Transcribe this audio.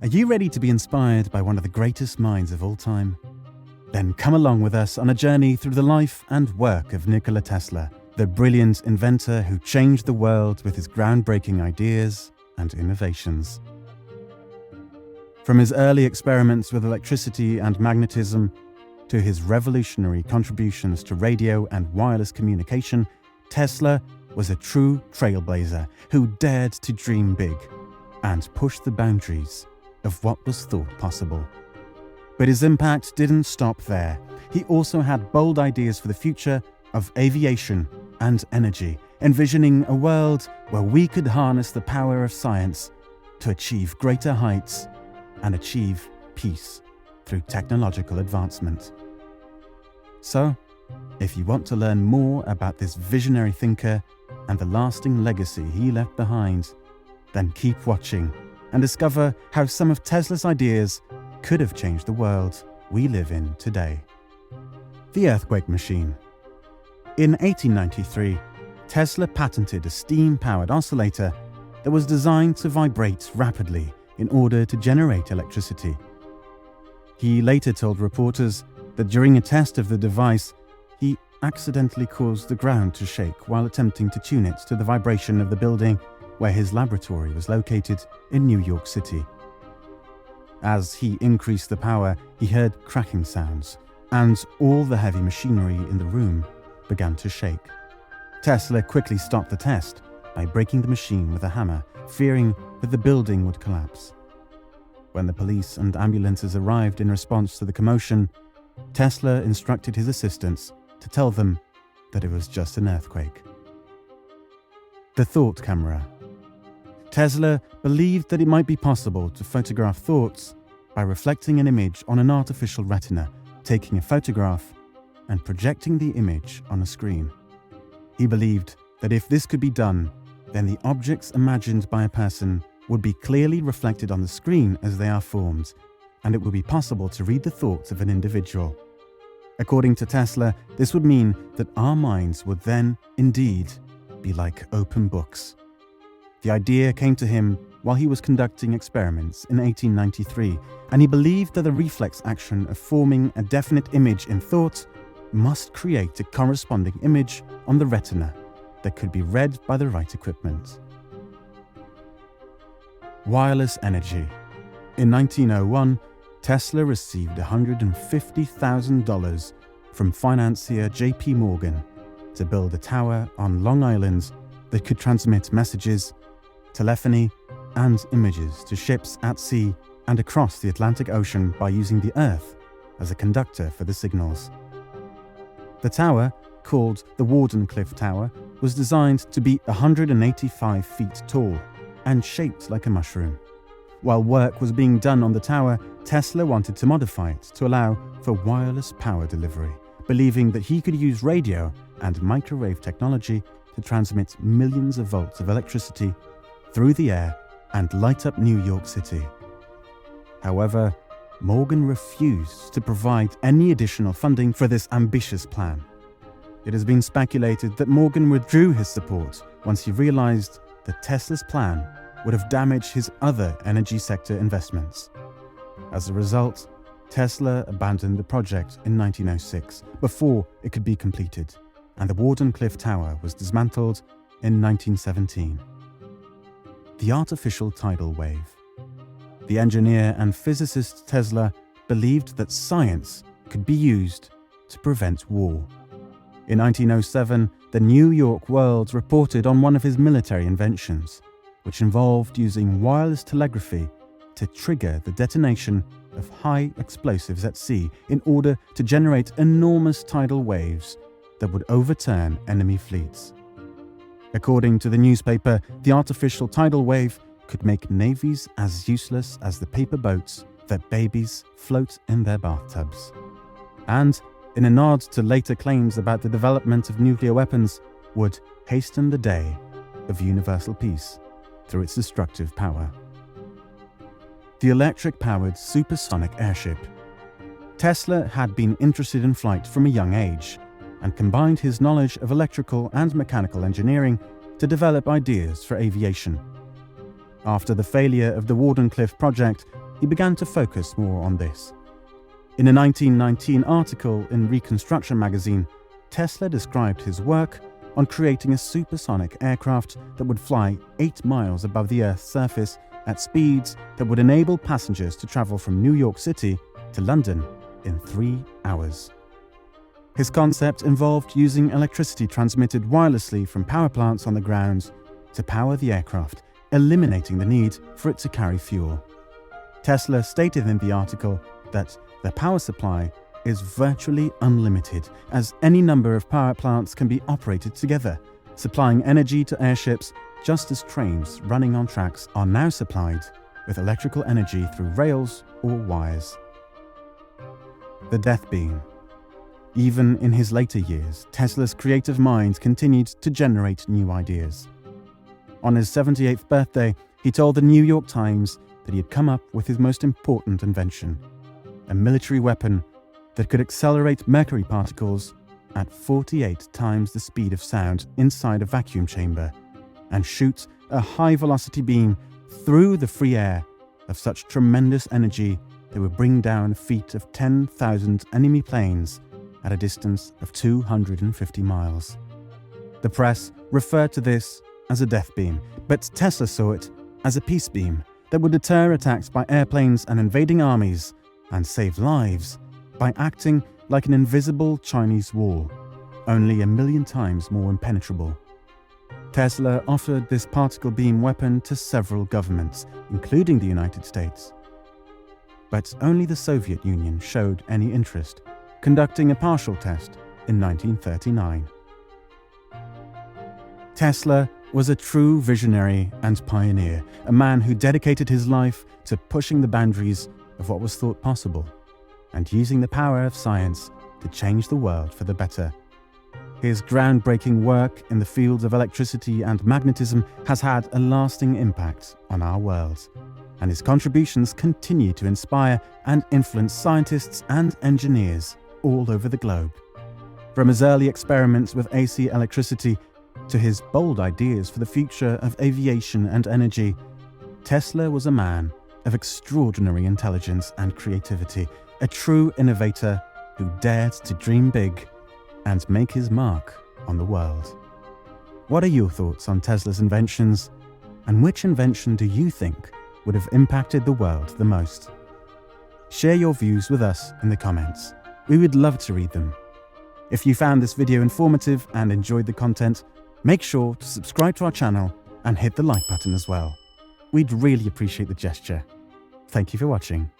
Are you ready to be inspired by one of the greatest minds of all time? Then come along with us on a journey through the life and work of Nikola Tesla, the brilliant inventor who changed the world with his groundbreaking ideas and innovations. From his early experiments with electricity and magnetism to his revolutionary contributions to radio and wireless communication, Tesla was a true trailblazer who dared to dream big and push the boundaries of what was thought possible. But his impact didn't stop there. He also had bold ideas for the future of aviation and energy, envisioning a world where we could harness the power of science to achieve greater heights and achieve peace through technological advancement. So, if you want to learn more about this visionary thinker and the lasting legacy he left behind, then keep watching and discover how some of Tesla's ideas could have changed the world we live in today. The earthquake machine. In 1893, Tesla patented a steam-powered oscillator that was designed to vibrate rapidly in order to generate electricity. He later told reporters that during a test of the device, he accidentally caused the ground to shake while attempting to tune it to the vibration of the building where his laboratory was located in New York City. As he increased the power, he heard cracking sounds, and all the heavy machinery in the room began to shake. Tesla quickly stopped the test by breaking the machine with a hammer, fearing that the building would collapse. When the police and ambulances arrived in response to the commotion, Tesla instructed his assistants to tell them that it was just an earthquake. The thought camera. Tesla believed that it might be possible to photograph thoughts by reflecting an image on an artificial retina, taking a photograph, and projecting the image on a screen. He believed that if this could be done, then the objects imagined by a person would be clearly reflected on the screen as they are formed, and it would be possible to read the thoughts of an individual. According to Tesla, this would mean that our minds would then, indeed, be like open books. The idea came to him while he was conducting experiments in 1893, and he believed that the reflex action of forming a definite image in thought must create a corresponding image on the retina that could be read by the right equipment. Wireless energy. In 1901, Tesla received $150,000 from financier J.P. Morgan to build a tower on Long Island that could transmit messages, telephony, and images to ships at sea and across the Atlantic Ocean by using the Earth as a conductor for the signals. The tower, called the Wardenclyffe Tower, was designed to be 185 feet tall and shaped like a mushroom. While work was being done on the tower, Tesla wanted to modify it to allow for wireless power delivery, believing that he could use radio and microwave technology to transmit millions of volts of electricity through the air and light up New York City. However, Morgan refused to provide any additional funding for this ambitious plan. It has been speculated that Morgan withdrew his support once he realized that Tesla's plan would have damaged his other energy sector investments. As a result, Tesla abandoned the project in 1906 before it could be completed, and the Wardenclyffe Tower was dismantled in 1917. The artificial tidal wave. The engineer and physicist Tesla believed that science could be used to prevent war. In 1907, the New York World reported on one of his military inventions, which involved using wireless telegraphy to trigger the detonation of high explosives at sea in order to generate enormous tidal waves that would overturn enemy fleets. According to the newspaper, the artificial tidal wave could make navies as useless as the paper boats that babies float in their bathtubs. And, in a nod to later claims about the development of nuclear weapons, would hasten the day of universal peace through its destructive power. The electric-powered supersonic airship. Tesla had been interested in flight from a young age, and combined his knowledge of electrical and mechanical engineering to develop ideas for aviation. After the failure of the Wardenclyffe project, he began to focus more on this. In a 1919 article in Reconstruction magazine, Tesla described his work on creating a supersonic aircraft that would fly 8 miles above the Earth's surface at speeds that would enable passengers to travel from New York City to London in 3 hours. His concept involved using electricity transmitted wirelessly from power plants on the ground to power the aircraft, eliminating the need for it to carry fuel. Tesla stated in the article that the power supply is virtually unlimited, as any number of power plants can be operated together, supplying energy to airships just as trains running on tracks are now supplied with electrical energy through rails or wires. The death beam. Even in his later years, Tesla's creative mind continued to generate new ideas. On his 78th birthday, he told the New York Times that he had come up with his most important invention, a military weapon that could accelerate mercury particles at 48 times the speed of sound inside a vacuum chamber and shoot a high-velocity beam through the free air of such tremendous energy that would bring down a fleet of 10,000 enemy planes at a distance of 250 miles. The press referred to this as a death beam, but Tesla saw it as a peace beam that would deter attacks by airplanes and invading armies and save lives by acting like an invisible Chinese wall, only a million times more impenetrable. Tesla offered this particle beam weapon to several governments, including the United States. But only the Soviet Union showed any interest, conducting a partial test in 1939. Tesla was a true visionary and pioneer, a man who dedicated his life to pushing the boundaries of what was thought possible and using the power of science to change the world for the better. His groundbreaking work in the fields of electricity and magnetism has had a lasting impact on our world, and his contributions continue to inspire and influence scientists and engineers all over the globe. From his early experiments with AC electricity to his bold ideas for the future of aviation and energy, Tesla was a man of extraordinary intelligence and creativity, a true innovator who dared to dream big and make his mark on the world. What are your thoughts on Tesla's inventions, and which invention do you think would have impacted the world the most? Share your views with us in the comments. We would love to read them. If you found this video informative and enjoyed the content, make sure to subscribe to our channel and hit the like button as well. We'd really appreciate the gesture. Thank you for watching.